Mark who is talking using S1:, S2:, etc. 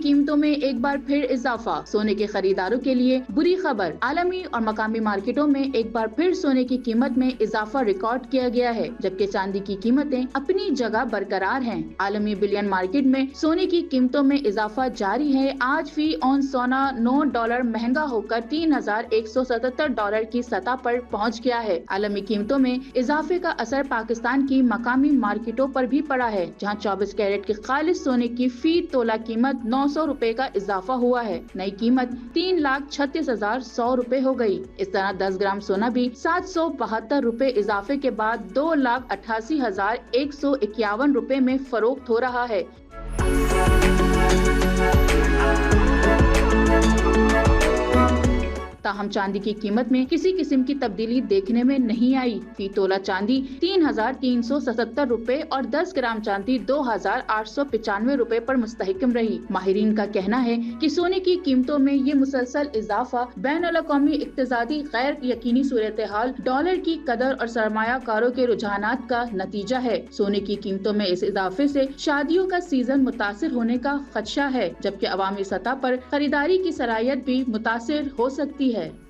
S1: कीमतों में एक बार फिर इजाफा। सोने के खरीदारों के लिए बुरी खबर। आलमी और मकामी मार्केटों में एक बार फिर सोने की कीमत में इजाफा रिकॉर्ड किया गया है, जबकि चांदी की कीमतें अपनी जगह बरकरार हैं। आलमी बुलियन मार्केट में सोने की कीमतों में इजाफा जारी है। आज फी औंस सोना $9 महंगा होकर $3,177 की सतह पर पहुंच गया है। आलमी कीमतों में इजाफे का असर पाकिस्तान की मकामी मार्केटों पर भी पड़ा है, जहां 24 कैरेट के खालिस सोने की फी तोला कीमत ₹900 का इजाफा हुआ है। नई कीमत ₹3,36,100 हो गई। इस तरह 10 ग्राम सोना भी ₹772 इजाफे के बाद ₹2,88,151 में फरोख्त हो रहा है। ताहम चांदी की कीमत में किसी किस्म की तब्दीली देखने में नहीं आई। फी तोला चांदी ₹3,377 और 10 ग्राम चांदी ₹2,895 पर मुस्तहकम रही। माहिरीन का कहना है कि सोने की कीमतों में ये मुसलसल इजाफा बैनुल-अक़वामी इक़्तिसादी गैर यकीनी सूरत हाल, डॉलर की कदर और सरमायाकारों के रुझानात का नतीजा है। सोने की कीमतों में इस इजाफे से शादियों का सीजन मुतासिर होने का खदशा है, जबकि अवामी सतह पर खरीदारी की सलाहियत भी मुतासिर हो सकती है।